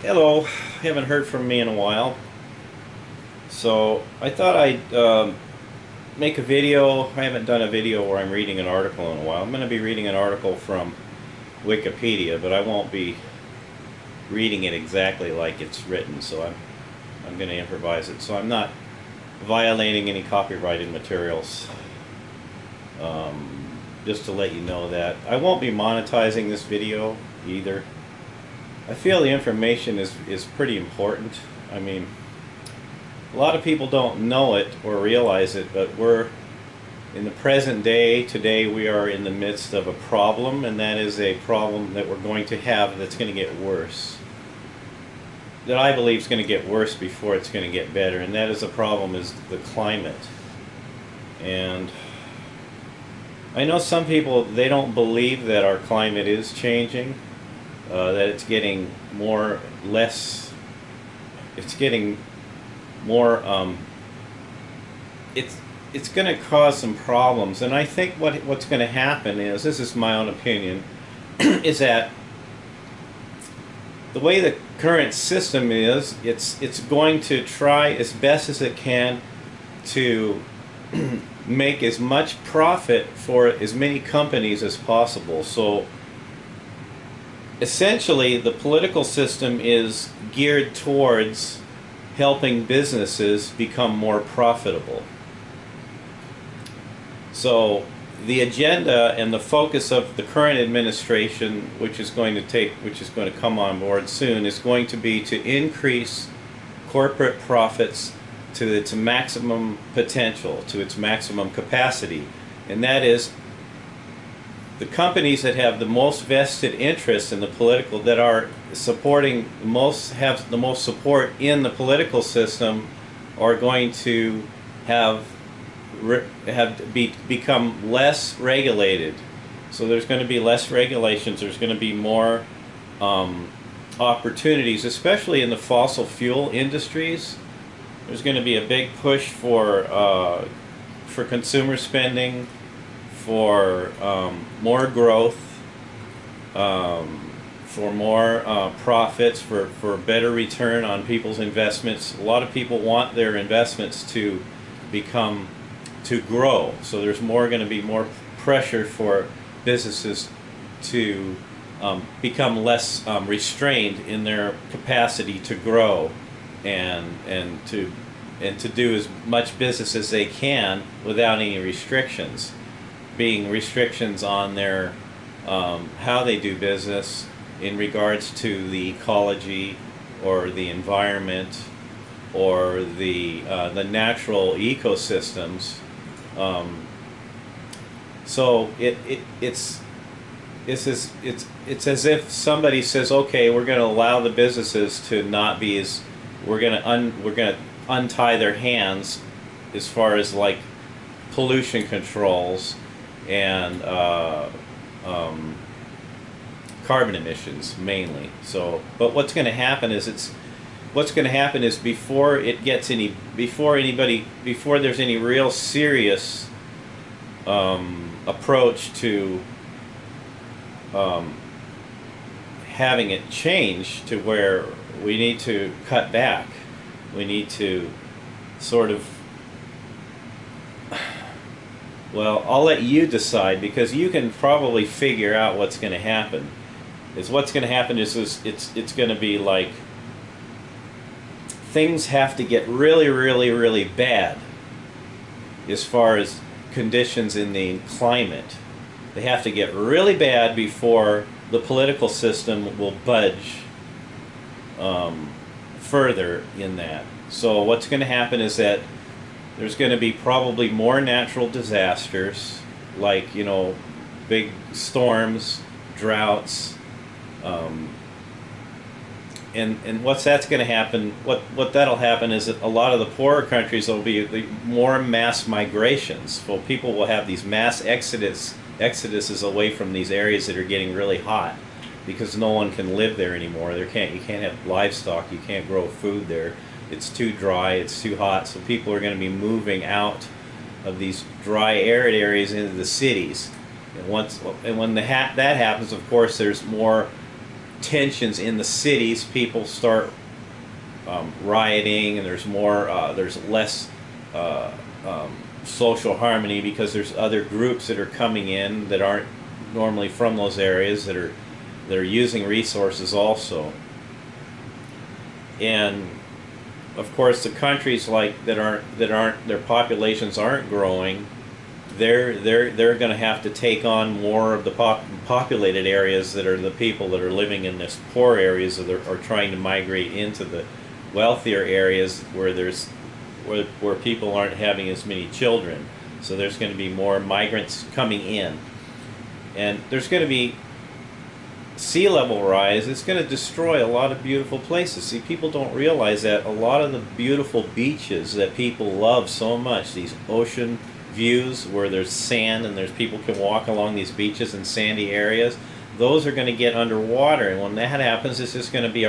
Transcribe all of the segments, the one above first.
Hello, haven't heard from me in a while. So I thought I'd make a video. I haven't done a video where I'm reading an article in a while. I'm going to be reading an article from Wikipedia, but I won't be reading it exactly like it's written, so I'm going to improvise it. So I'm not violating any copyrighted materials. Just to let you know that. I won't be monetizing this video either. I feel the information is pretty important. I mean, a lot of people don't know it or realize it, but we're in the present day. Today we are in the midst of a problem, and that is a problem that we're going to have that's going to get worse. That I believe is going to get worse before it's going to get better, and that is the problem is the climate. And I know some people, they don't believe that our climate is changing. That it's getting it's getting more, it's going to cause some problems. And I think what's going to happen is, this is my own opinion, is that the way the current system is, it's going to try as best as it can to make as much profit for as many companies as possible. So essentially, the political system is geared towards helping businesses become more profitable. So the agenda and the focus of the current administration, which is going to come on board soon, is going to be to increase corporate profits to its maximum potential, to its maximum capacity. And that is, the companies that have the most vested interest in the political, that are supporting have the most support in the political system, are going to become less regulated. So there's going to be less regulations. There's going to be more opportunities, especially in the fossil fuel industries. There's going to be a big push for consumer spending, for more growth, for more profits, for better return on people's investments. A lot of people want their investments to grow. So there's going to be more pressure for businesses to become less restrained in their capacity to grow and to do as much business as they can without any restrictions. Being restrictions on their how they do business in regards to the ecology or the environment or the natural ecosystems. So it's as if somebody says, okay, we're going to allow the businesses to not be as, we're going to untie their hands as far as like pollution controls and carbon emissions mainly. So, but what's going to happen is before there's any real serious approach to having it change to where we need to cut back. We need to sort of, well, I'll let you decide, because you can probably figure out what's going to happen. What's going to happen is it's going to be like, things have to get really, really, really bad as far as conditions in the climate. They have to get really bad before the political system will budge further in that. So what's going to happen is that there's going to be probably more natural disasters, like, big storms, droughts, and that's going to happen. What that'll happen is that a lot of the poorer countries, will be more mass migrations. So people will have these mass exoduses away from these areas that are getting really hot, because no one can live there anymore. You can't have livestock. You can't grow food there. It's too dry. It's too hot. So people are going to be moving out of these dry, arid areas into the cities. And when that happens, of course, there's more tensions in the cities. People start rioting, and there's less social harmony because there's other groups that are coming in that aren't normally from those areas that are using resources also. And of course, the countries like that aren't their populations aren't growing, they're going to have to take on more of the populated areas that are the people that are living in this poor areas that are trying to migrate into the wealthier areas where people aren't having as many children. So there's going to be more migrants coming in, and there's going to be sea level rise. It's going to destroy a lot of beautiful places. See, people don't realize that a lot of the beautiful beaches that people love so much, these ocean views where there's sand and there's people can walk along these beaches in sandy areas, those are going to get underwater, and when that happens, it's just going to be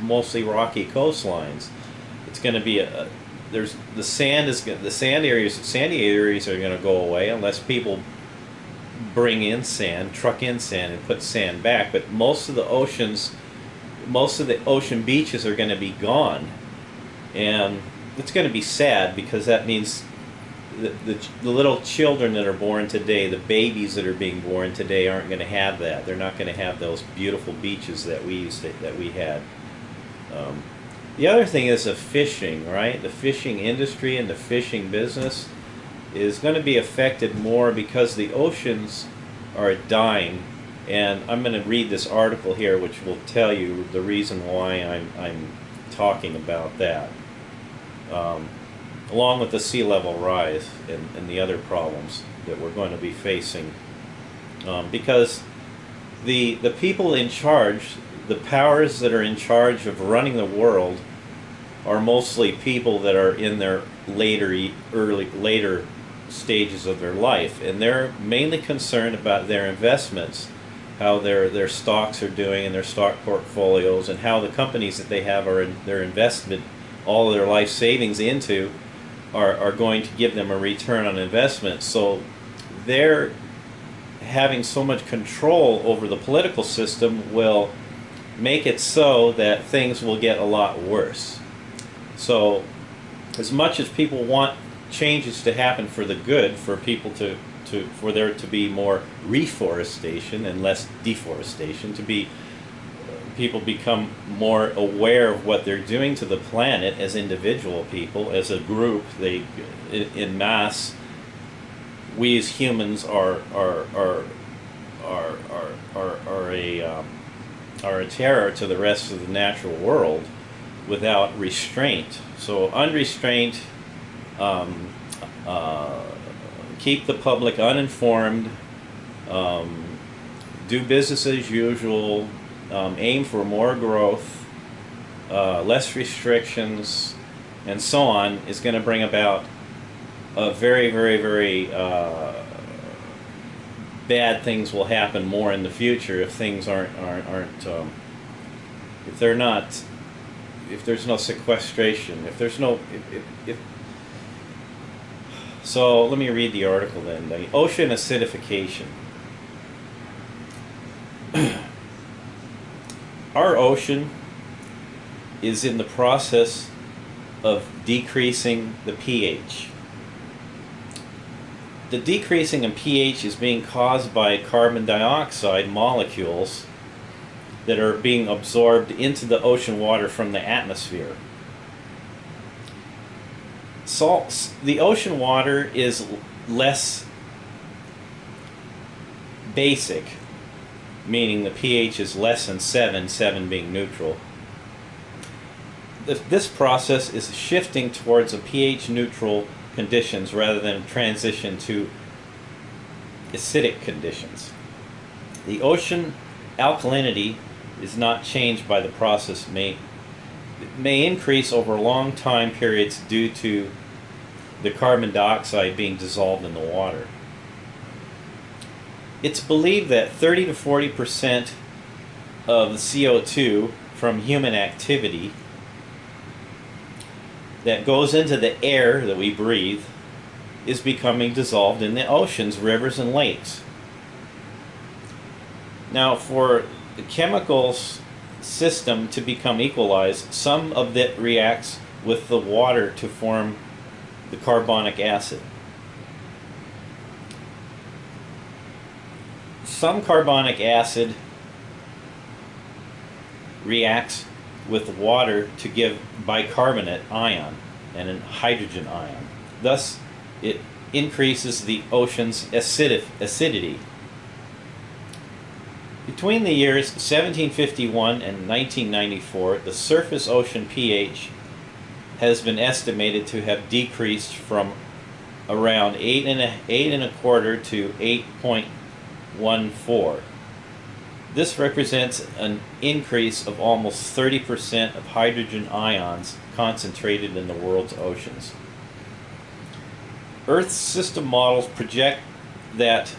mostly rocky coastlines. It's going to be the sandy areas are going to go away unless people bring in sand, truck in sand, and put sand back. But most of the ocean beaches are going to be gone, and it's going to be sad because that means the little children that are born today, the babies that are being born today, aren't going to have that. They're not going to have those beautiful beaches that we had. The other thing is the fishing, right? The fishing industry and the fishing business is going to be affected more because the oceans are dying. And I'm going to read this article here which will tell you the reason why I'm talking about that, along with the sea level rise and the other problems that we're going to be facing, because the people in charge, the powers that are in charge of running the world, are mostly people that are in their later stages of their life, and they're mainly concerned about their investments, how their stocks are doing and their stock portfolios, and how the companies that they have are their investment, all of their life savings into, are going to give them a return on investment. So they're having so much control over the political system will make it so that things will get a lot worse. So as much as people want changes to happen for the good, for people for there to be more reforestation and less deforestation, people become more aware of what they're doing to the planet as individual people, as a group, in mass. We as humans are a terror to the rest of the natural world without restraint. So unrestrained, keep the public uninformed, do business as usual, aim for more growth, less restrictions, and so on, is going to bring about a very, very, very bad things will happen more in the future if things if there's no sequestration, so let me read the article then. The ocean acidification. Our ocean is in the process of decreasing the pH. The decreasing in pH is being caused by carbon dioxide molecules that are being absorbed into the ocean water from the atmosphere. The ocean water is less basic, meaning the pH is less than 7 being neutral. This process is shifting towards a pH neutral conditions rather than transition to acidic conditions. The ocean alkalinity is not changed by the process. May increase over long time periods due to the carbon dioxide being dissolved in the water. It's believed that 30 to 40% of the CO2 from human activity that goes into the air that we breathe is becoming dissolved in the oceans, rivers, and lakes. Now, for the chemicals system to become equalized, some of it reacts with the water to form the carbonic acid. Some carbonic acid reacts with water to give bicarbonate ion and a hydrogen ion. Thus, it increases the ocean's acidity. Between the years 1751 and 1994, the surface ocean pH has been estimated to have decreased from around 8.25 to 8.14. This represents an increase of almost 30% of hydrogen ions concentrated in the world's oceans. Earth system models project that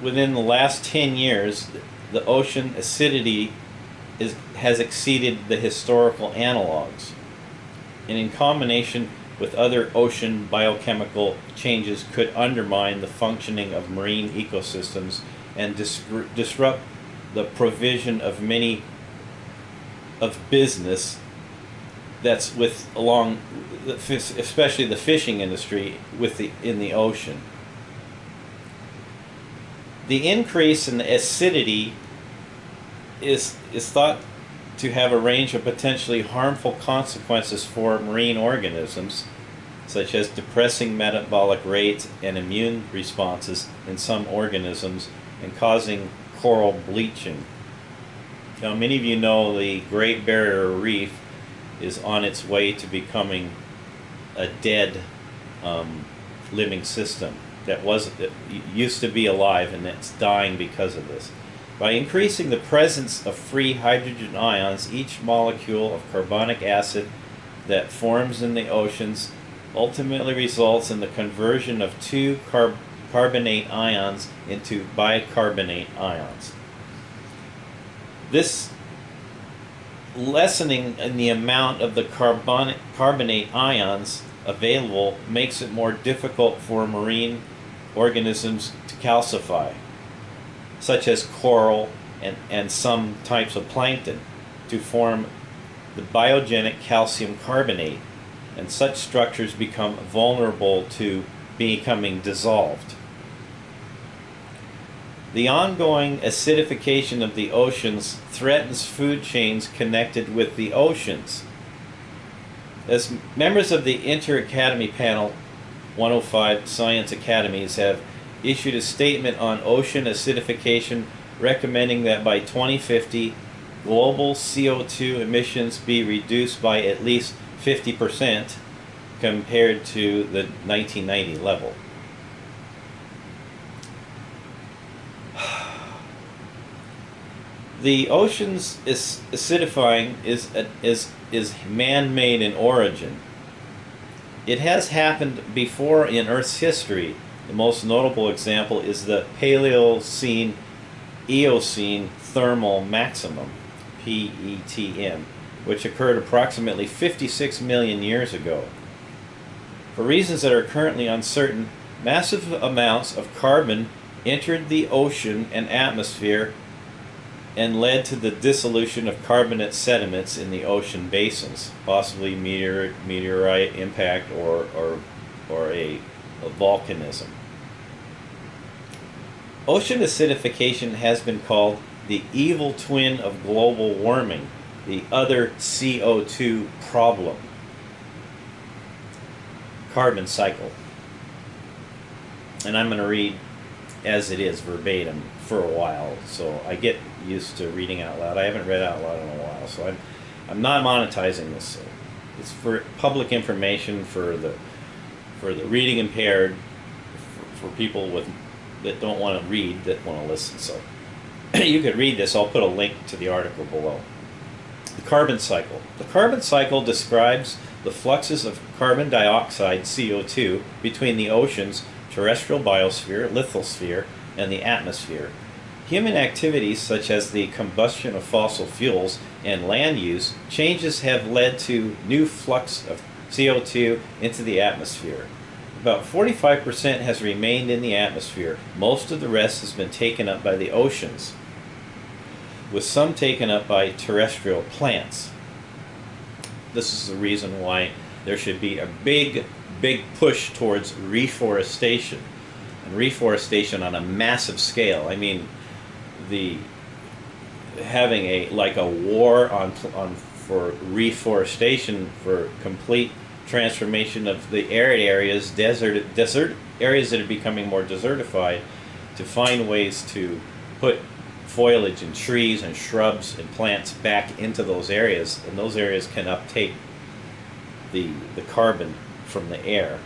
within the last 10 years, the ocean acidity has exceeded the historical analogs, and in combination with other ocean biochemical changes could undermine the functioning of marine ecosystems and disrupt the provision of many of business that's especially the fishing industry in the ocean. The increase in the acidity is thought to have a range of potentially harmful consequences for marine organisms, such as depressing metabolic rates and immune responses in some organisms and causing coral bleaching. Now, many of you know the Great Barrier Reef is on its way to becoming a dead living system that used to be alive, and it's dying because of this. By increasing the presence of free hydrogen ions, each molecule of carbonic acid that forms in the oceans ultimately results in the conversion of two carbonate ions into bicarbonate ions. This lessening in the amount of the carbonate ions available makes it more difficult for marine organisms to calcify, such as coral and some types of plankton, to form the biogenic calcium carbonate, and such structures become vulnerable to becoming dissolved. The ongoing acidification of the oceans threatens food chains connected with the oceans. As members of the Inter-Academy Panel 105 Science Academies have issued a statement on ocean acidification recommending that by 2050 global CO2 emissions be reduced by at least 50% compared to the 1990 level. The ocean's acidifying is man-made in origin. It has happened before in Earth's history. The most notable example is the Paleocene-Eocene thermal maximum, PETM, which occurred approximately 56 million years ago. For reasons that are currently uncertain, massive amounts of carbon entered the ocean and atmosphere and led to the dissolution of carbonate sediments in the ocean basins, possibly meteorite impact or a volcanism. Ocean acidification has been called the evil twin of global warming, the other CO2 problem. Carbon cycle. And I'm going to read as it is verbatim for a while, so I get used to reading out loud. I haven't read out loud in a while, so I'm not monetizing this. So it's for public information for the reading impaired, for people that don't want to read, that want to listen. So you could read this. I'll put a link to the article below. The carbon cycle. The carbon cycle describes the fluxes of carbon dioxide, CO2, between the ocean's terrestrial biosphere, lithosphere, and the atmosphere. Human activities such as the combustion of fossil fuels and land use changes have led to new flux of CO2 into the atmosphere. About 45% has remained in the atmosphere. Most of the rest has been taken up by the oceans. with some taken up by terrestrial plants. This is the reason why there should be a big push towards reforestation, and reforestation on a massive scale. I mean, having a war on for reforestation, for complete transformation of the arid areas, desert areas that are becoming more desertified, to find ways to put foliage and trees and shrubs and plants back into those areas, and those areas can uptake the carbon from the air.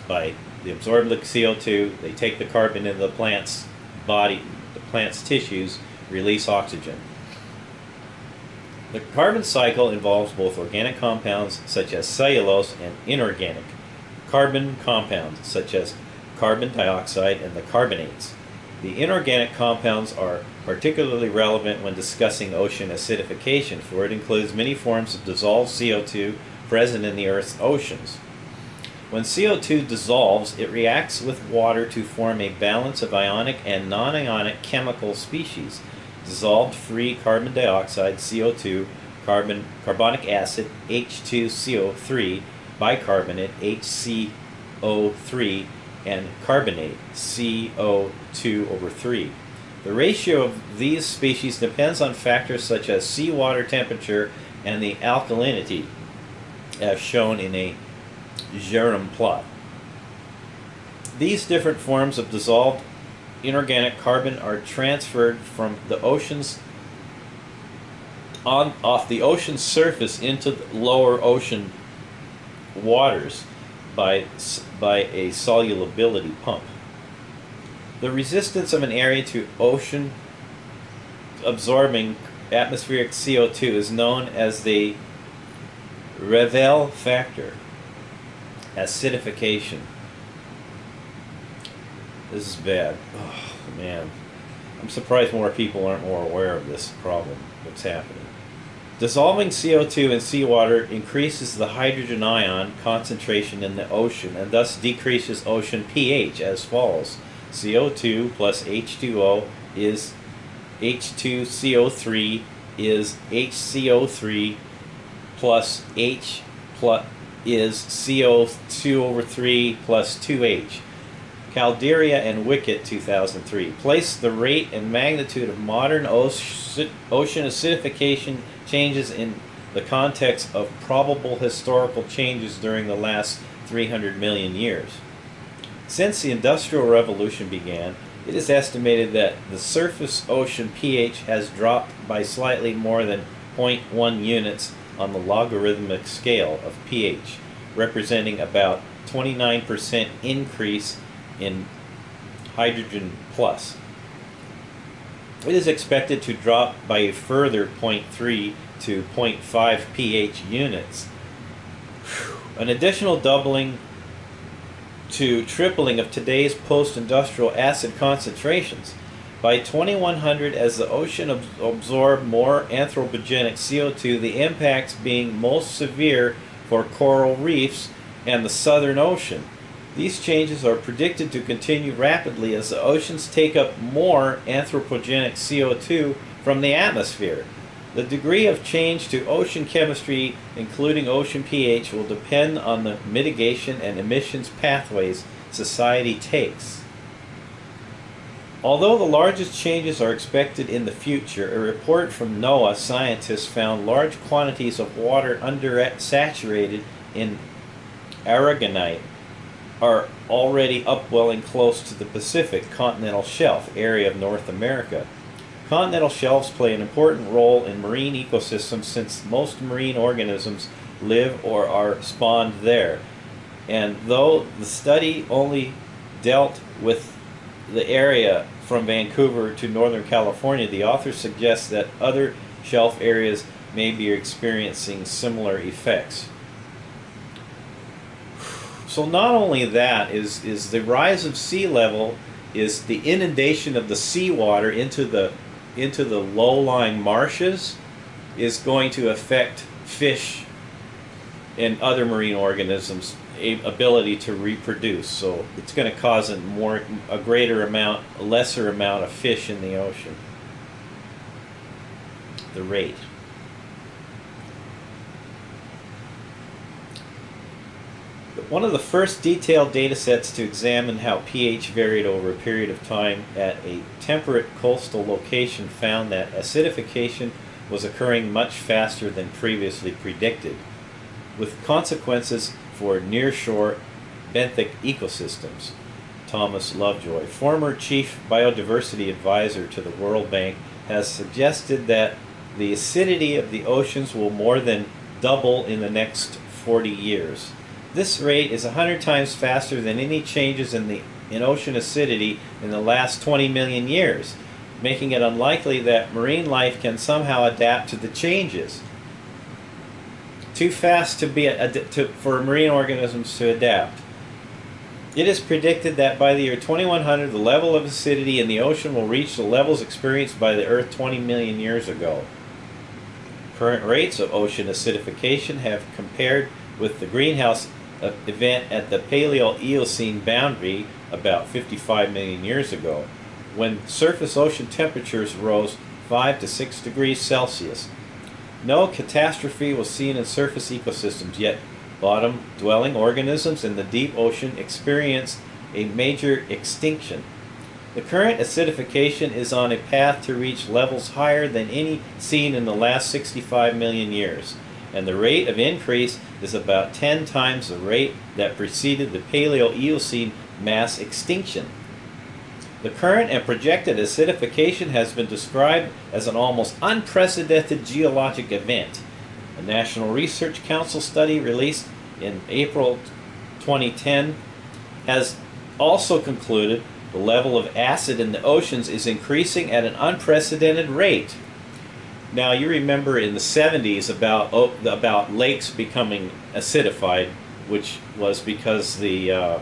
They absorb the CO2, they take the carbon into the plant's body, the plant's tissues, release oxygen. The carbon cycle involves both organic compounds such as cellulose and inorganic carbon compounds such as carbon dioxide and the carbonates. The inorganic compounds are particularly relevant when discussing ocean acidification, for it includes many forms of dissolved CO2 present in the Earth's oceans. When CO2 dissolves, it reacts with water to form a balance of ionic and non-ionic chemical species: dissolved free carbon dioxide, CO2, carbonic acid, H2CO3, bicarbonate, HCO3, and carbonate, CO2/3. The ratio of these species depends on factors such as seawater temperature and the alkalinity, as shown in a Jerome plot. These different forms of dissolved inorganic carbon are transferred from the oceans off the ocean surface into the lower ocean waters by a solubility pump. The resistance of an area to ocean absorbing atmospheric CO2 is known as the Revel factor. Acidification. This is bad. Oh, man. I'm surprised more people aren't more aware of this problem that's happening. Dissolving CO2 in seawater increases the hydrogen ion concentration in the ocean and thus decreases ocean pH as follows. CO2 plus H2O is H2CO3 is HCO3 plus H plus is CO2/3 plus 2H. Calderia and Wickett, 2003. Place the rate and magnitude of modern ocean acidification changes in the context of probable historical changes during the last 300 million years. Since the Industrial Revolution began, it is estimated that the surface ocean pH has dropped by slightly more than 0.1 units on the logarithmic scale of pH, representing about 29% increase in hydrogen plus. It is expected to drop by a further 0.3 to 0.5 pH units. An additional doubling to tripling of today's post-industrial acid concentrations. By 2100, as the ocean absorbed more anthropogenic CO2, the impacts being most severe for coral reefs and the Southern Ocean. These changes are predicted to continue rapidly as the oceans take up more anthropogenic CO2 from the atmosphere. The degree of change to ocean chemistry, including ocean pH, will depend on the mitigation and emissions pathways society takes. Although the largest changes are expected in the future, a report from NOAA scientists found large quantities of water undersaturated in aragonite are already upwelling close to the Pacific continental shelf area of North America. Continental shelves play an important role in marine ecosystems since most marine organisms live or are spawned there. And though the study only dealt with the area from Vancouver to Northern California, the author suggests that other shelf areas may be experiencing similar effects. So not only that is the rise of sea level, is the inundation of the seawater into the low-lying marshes is going to affect fish and other marine organisms' ability to reproduce. So it's going to cause a lesser amount of fish in the ocean. the rate. One of the first detailed data sets to examine how pH varied over a period of time at a temperate coastal location found that acidification was occurring much faster than previously predicted, with consequences for nearshore benthic ecosystems. Thomas Lovejoy, former chief biodiversity advisor to the World Bank, has suggested that the acidity of the oceans will more than double in the next 40 years. This rate is 100 times faster than any changes in ocean acidity in the last 20 million years, making it unlikely that marine life can somehow adapt to the changes. Too fast for marine organisms to adapt. It is predicted that by the year 2100, the level of acidity in the ocean will reach the levels experienced by the Earth 20 million years ago. Current rates of ocean acidification have compared with the greenhouse event at the Paleo-Eocene boundary about 55 million years ago, when surface ocean temperatures rose 5 to 6 degrees Celsius. No catastrophe was seen in surface ecosystems, yet bottom-dwelling organisms in the deep ocean experienced a major extinction. The current acidification is on a path to reach levels higher than any seen in the last 65 million years, and the rate of increase is about 10 times the rate that preceded the Paleo-Eocene mass extinction. The current and projected acidification has been described as an almost unprecedented geologic event. A National Research Council study released in April 2010 has also concluded the level of acid in the oceans is increasing at an unprecedented rate. Now, you remember in the 70s about lakes becoming acidified, which was because the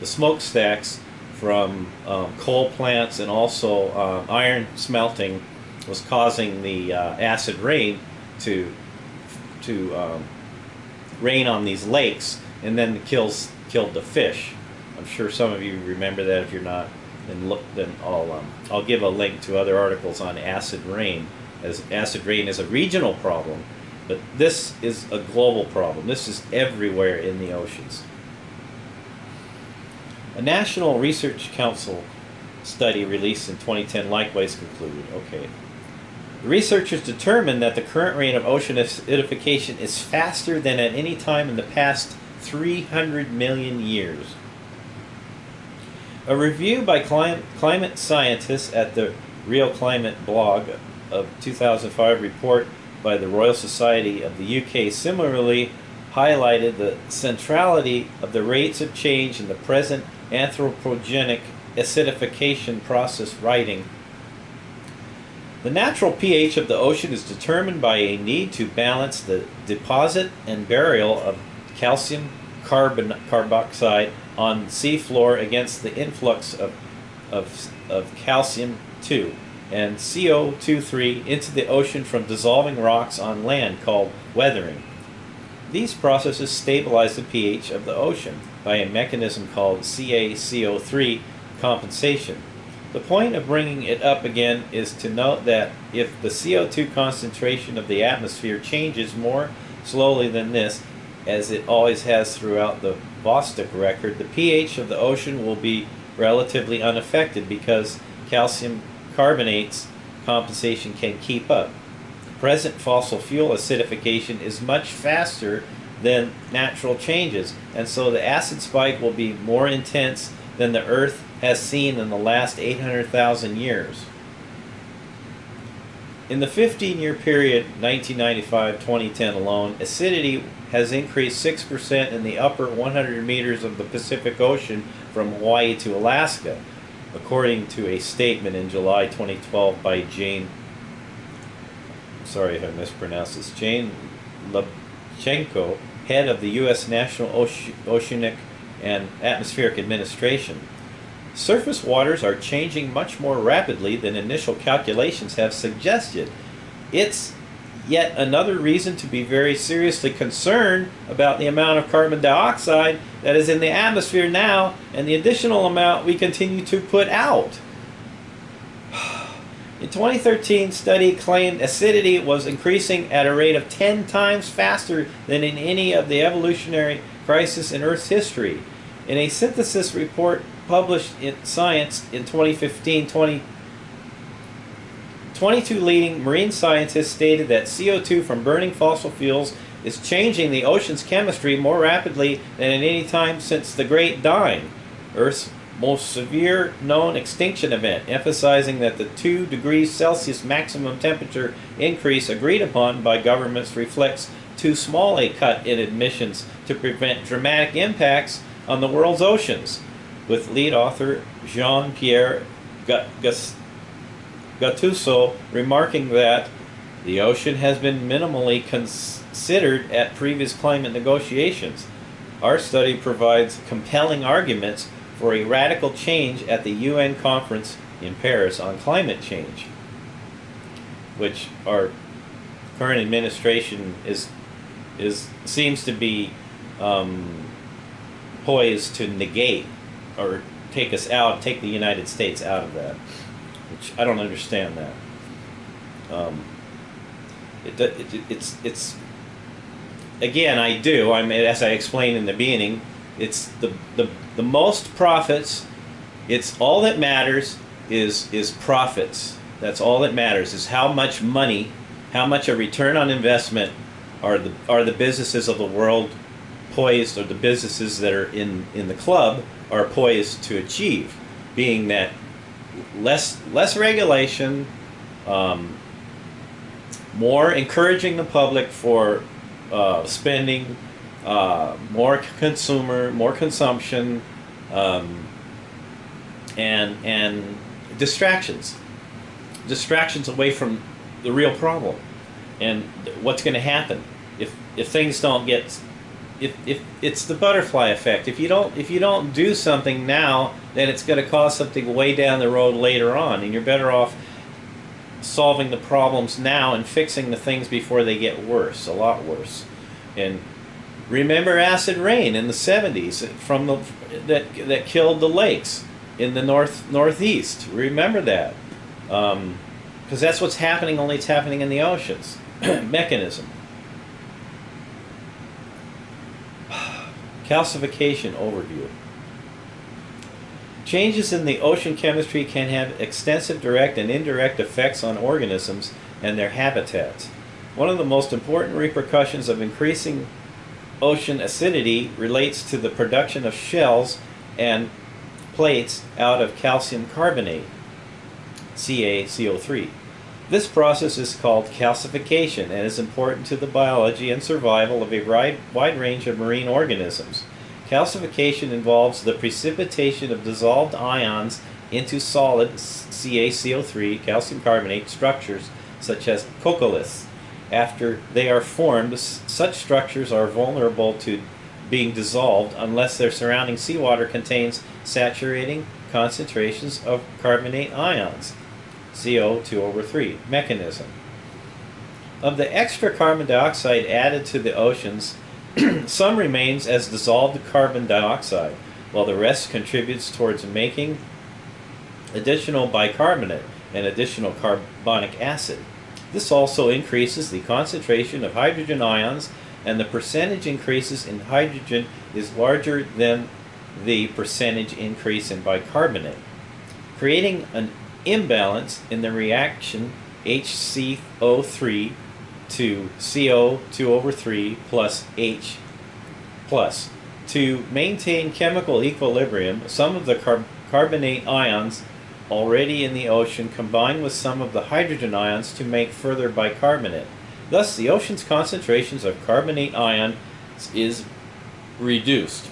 smokestacks from coal plants and also iron smelting was causing the acid rain to rain on these lakes, and then it killed the fish. I'm sure some of you remember that. If you're not, then I'll give a link to other articles on acid rain, as acid rain is a regional problem, but this is a global problem. This is everywhere in the oceans. A National Research Council study released in 2010 likewise concluded, the researchers determined that the current rate of ocean acidification is faster than at any time in the past 300 million years. A review by climate scientists at the Real Climate blog of 2005 report by the Royal Society of the UK similarly highlighted the centrality of the rates of change in the present anthropogenic acidification process, writing, "The natural pH of the ocean is determined by a need to balance the deposit and burial of calcium carboxide on the seafloor against the influx of calcium 2 and CO2 into the ocean from dissolving rocks on land, called weathering. These processes stabilize the pH of the ocean by a mechanism called CaCO3 compensation. The point of bringing it up again is to note that if the CO2 concentration of the atmosphere changes more slowly than this, as it always has throughout the Vostok record, the pH of the ocean will be relatively unaffected because calcium carbonate's compensation can keep up. Present fossil fuel acidification is much faster than natural changes, and so the acid spike will be more intense than the Earth has seen in the last 800,000 years. In the 15-year period, 1995-2010 alone, acidity has increased 6% in the upper 100 meters of the Pacific Ocean from Hawaii to Alaska, according to a statement in July 2012 by Jane, sorry if I mispronounced this, Jane Lubchenco, head of the U.S. National Oceanic and Atmospheric Administration. Surface waters are changing much more rapidly than initial calculations have suggested. It's yet another reason to be very seriously concerned about the amount of carbon dioxide that is in the atmosphere now and the additional amount we continue to put out. In 2013, study claimed acidity was increasing at a rate of 10 times faster than in any of the evolutionary crises in Earth's history. In a synthesis report published in Science in 2015, 22 leading marine scientists stated that CO2 from burning fossil fuels is changing the ocean's chemistry more rapidly than at any time since the Great Dying, Earth's most severe known extinction event, emphasizing that the 2 degrees Celsius maximum temperature increase agreed upon by governments reflects too small a cut in emissions to prevent dramatic impacts on the world's oceans, with lead author Jean-Pierre Gattuso remarking that the ocean has been minimally considered at previous climate negotiations. Our study provides compelling arguments for a radical change at the UN conference in Paris on climate change, which our current administration seems to be poised to negate or take the United States out of that, which I don't understand that. It's again, I do. As I explained in the beginning, it's the most profits. It's all that matters is profits. That's all that matters is how much money, how much a return on investment are the businesses of the world poised, or the businesses that are in the club are poised to achieve, being that less regulation, more encouraging the public for spending, more consumption, and distractions away from the real problem. And what's going to happen if things don't get, if it's the butterfly effect. If you don't do something now, then it's going to cause something way down the road later on, and you're better off solving the problems now and fixing the things before they get worse, a lot worse. And remember acid rain in the 70s that killed the lakes in the northeast. Remember that, because that's what's happening. Only it's happening in the oceans. Mechanism. Calcification overview. Changes in the ocean chemistry can have extensive direct and indirect effects on organisms and their habitats. One of the most important repercussions of increasing ocean acidity relates to the production of shells and plates out of calcium carbonate, CaCO3. This process is called calcification and is important to the biology and survival of a wide range of marine organisms. Calcification involves the precipitation of dissolved ions into solid CaCO3, calcium carbonate, structures such as coccoliths. After they are formed, such structures are vulnerable to being dissolved unless their surrounding seawater contains saturating concentrations of carbonate ions, CO2/3. Mechanism. Of the extra carbon dioxide added to the oceans, some remains as dissolved carbon dioxide, while the rest contributes towards making additional bicarbonate and additional carbonic acid. This also increases the concentration of hydrogen ions, and the percentage increases in hydrogen is larger than the percentage increase in bicarbonate, creating an imbalance in the reaction HCO3 to CO2/3 plus H plus. To maintain chemical equilibrium, some of the carbonate ions already in the ocean combine with some of the hydrogen ions to make further bicarbonate. Thus, the ocean's concentrations of carbonate ion is reduced.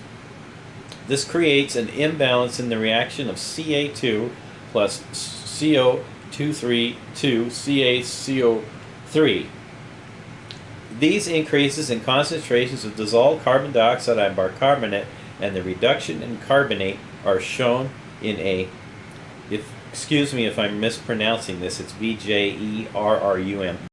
This creates an imbalance in the reaction of Ca2 plus CO2/3 to CaCO3. These increases in concentrations of dissolved carbon dioxide and bicarbonate and the reduction in carbonate are shown in a, excuse me if I'm mispronouncing this, it's BJERRUM.